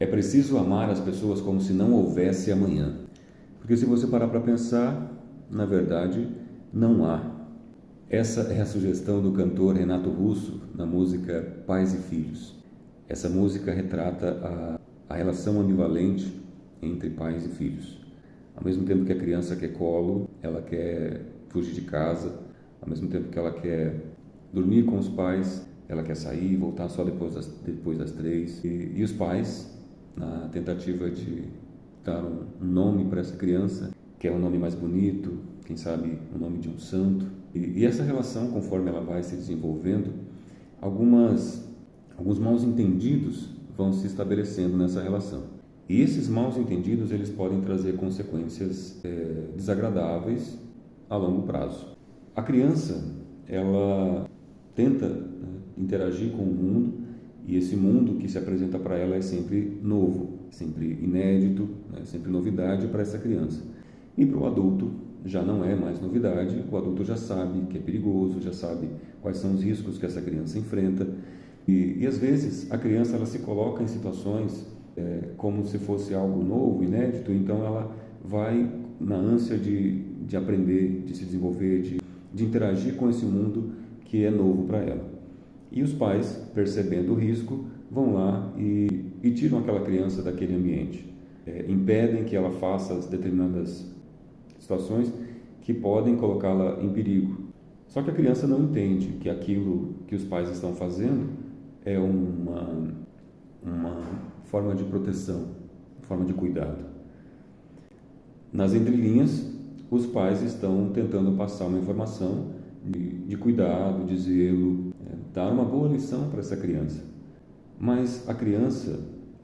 É preciso amar as pessoas como se não houvesse amanhã. Porque se você parar para pensar, na verdade, não há. Essa é a sugestão do cantor Renato Russo na música Pais e Filhos. Essa música retrata a relação ambivalente entre pais e filhos. Ao mesmo tempo que a criança quer colo, ela quer fugir de casa. Ao mesmo tempo que ela quer dormir com os pais, ela quer sair e voltar só depois das 3. E os pais, na tentativa de dar um nome para essa criança, que é um nome mais bonito, quem sabe o nome de um santo. E essa relação, conforme ela vai se desenvolvendo, alguns maus entendidos vão se estabelecendo nessa relação. E esses maus entendidos, eles podem trazer consequências desagradáveis a longo prazo. A criança, ela tenta interagir com o mundo, e esse mundo que se apresenta para ela é sempre novo, sempre inédito, sempre novidade para essa criança. E para o adulto já não é mais novidade, o adulto já sabe que é perigoso, já sabe quais são os riscos que essa criança enfrenta. E às vezes a criança ela se coloca em situações como se fosse algo novo, inédito, então ela vai na ânsia de aprender, de se desenvolver, de interagir com esse mundo que é novo para ela. E os pais, percebendo o risco, vão lá e tiram aquela criança daquele ambiente. Impedem que ela faça determinadas situações que podem colocá-la em perigo. Só que a criança não entende que aquilo que os pais estão fazendo é uma forma de proteção, forma de cuidado. Nas entrelinhas, os pais estão tentando passar uma informação de cuidado, de zelo, dar uma boa lição para essa criança. Mas a criança,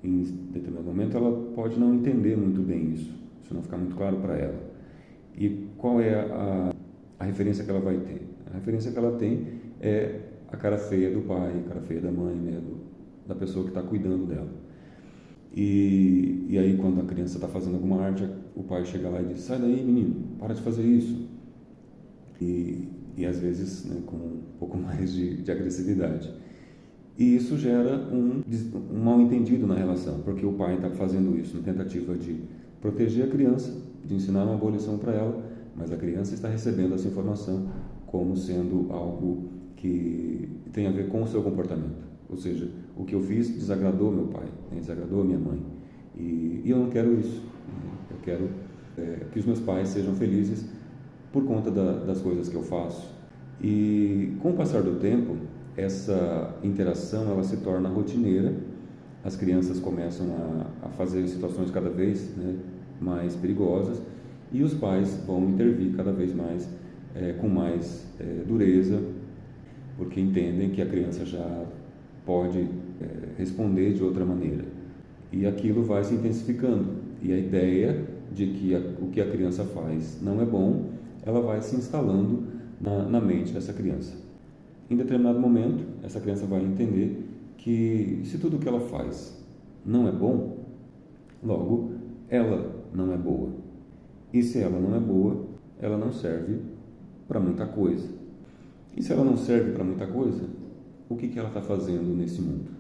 em determinado momento, ela pode não entender muito bem isso não ficar muito claro para ela. E qual é a referência que ela vai ter? A referência que ela tem é a cara feia do pai, a cara feia da mãe, da pessoa que está cuidando dela. E aí, quando a criança está fazendo alguma arte, o pai chega lá e diz: sai daí, menino, para de fazer isso. E às vezes com um pouco mais de agressividade. E isso gera um mal entendido na relação, porque o pai está fazendo isso na tentativa de proteger a criança, de ensinar uma boa lição para ela, mas a criança está recebendo essa informação como sendo algo que tem a ver com o seu comportamento. Ou seja, o que eu fiz desagradou meu pai, desagradou minha mãe. E eu não quero isso. Eu quero que os meus pais sejam felizes por conta das coisas que eu faço. E com o passar do tempo, essa interação ela se torna rotineira. As crianças começam a fazer situações cada vez mais perigosas, e os pais vão intervir cada vez mais com mais dureza, porque entendem que a criança já pode responder de outra maneira. E aquilo vai se intensificando, e a ideia de que o que a criança faz não é bom, ela vai se instalando na mente dessa criança. Em determinado momento, essa criança vai entender que se tudo o que ela faz não é bom, logo ela não é boa. E se ela não é boa, ela não serve para muita coisa. E se ela não serve para muita coisa, o que ela está fazendo nesse mundo?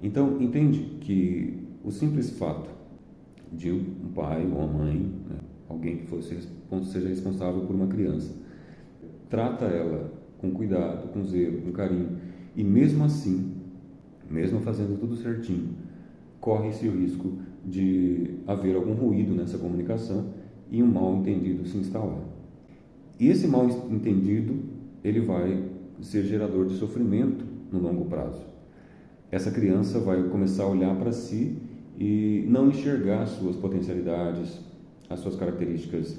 Então, entende que o simples fato de um pai ou uma mãe, alguém que seja responsável por uma criança, trata ela com cuidado, com zelo, com carinho, e mesmo assim, mesmo fazendo tudo certinho, corre-se o risco de haver algum ruído nessa comunicação e um mal entendido se instalar. E esse mal entendido, ele vai ser gerador de sofrimento no longo prazo. Essa criança vai começar a olhar para si e não enxergar as suas potencialidades, as suas características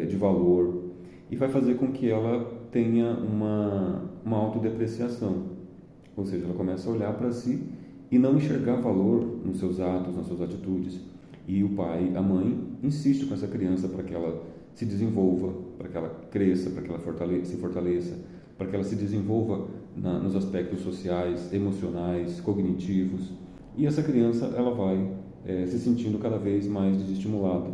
de valor, e vai fazer com que ela tenha uma autodepreciação. Ou seja, ela começa a olhar para si e não enxergar valor nos seus atos, nas suas atitudes. E o pai, a mãe, insiste com essa criança para que ela se desenvolva, para que ela cresça, para que ela se fortaleça, para que ela se desenvolva nos aspectos sociais, emocionais, cognitivos. E essa criança ela vai se sentindo cada vez mais desestimulada,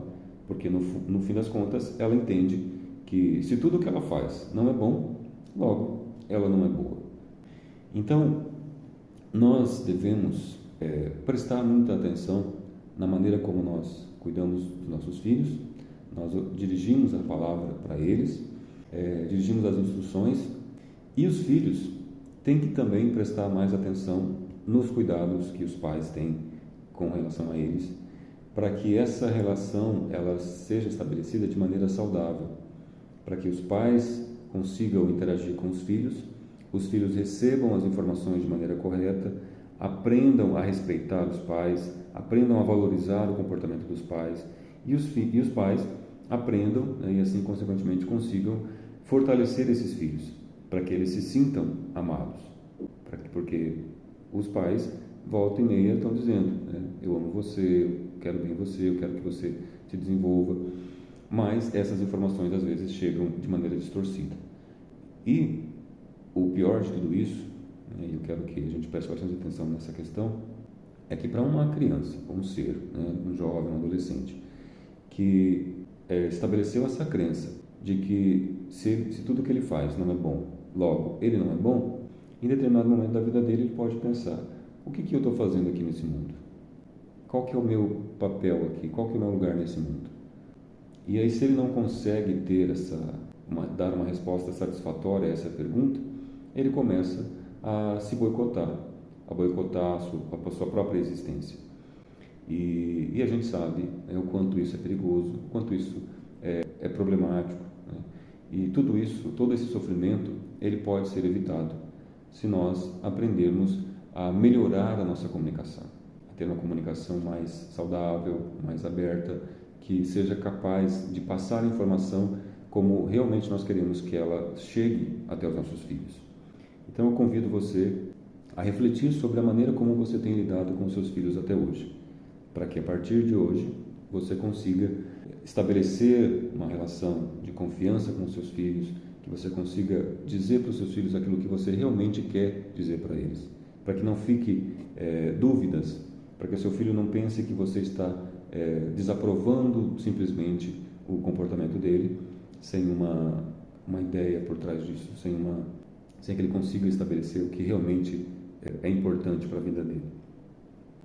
porque no fim das contas ela entende que se tudo o que ela faz não é bom, logo ela não é boa. Então, nós devemos prestar muita atenção na maneira como nós cuidamos dos nossos filhos, nós dirigimos a palavra para eles, dirigimos as instruções, e os filhos têm que também prestar mais atenção nos cuidados que os pais têm com relação a eles, para que essa relação ela seja estabelecida de maneira saudável, para que os pais consigam interagir com os filhos recebam as informações de maneira correta, aprendam a respeitar os pais, aprendam a valorizar o comportamento dos pais, e os pais aprendam, né, e assim consequentemente consigam fortalecer esses filhos, para que eles se sintam amados, porque os pais volta e meia estão dizendo, né, eu amo você, eu quero bem você, eu quero que você se desenvolva, mas essas informações às vezes chegam de maneira distorcida. E o pior de tudo isso, né, e eu quero que a gente preste bastante atenção nessa questão, é que para uma criança, um ser, né, um jovem, um adolescente, que estabeleceu essa crença de que se tudo que ele faz não é bom, logo ele não é bom, em determinado momento da vida dele ele pode pensar, o que eu estou fazendo aqui nesse mundo? Qual que é o meu papel aqui? Qual que é o meu lugar nesse mundo? E aí, se ele não consegue dar uma resposta satisfatória a essa pergunta, ele começa a se boicotar, a sua própria existência. E a gente sabe, né, o quanto isso é perigoso, o quanto isso é problemático, né? E tudo isso, todo esse sofrimento, ele pode ser evitado se nós aprendermos a melhorar a nossa comunicação, a ter uma comunicação mais saudável, mais aberta, que seja capaz de passar a informação como realmente nós queremos que ela chegue até os nossos filhos. Então eu convido você a refletir sobre a maneira como você tem lidado com os seus filhos até hoje, para que a partir de hoje você consiga estabelecer uma relação de confiança com os seus filhos, que você consiga dizer para os seus filhos aquilo que você realmente quer dizer para eles, para que não fique dúvidas, para que o seu filho não pense que você está desaprovando simplesmente o comportamento dele, sem uma ideia por trás disso, sem que ele consiga estabelecer o que realmente é importante para a vida dele.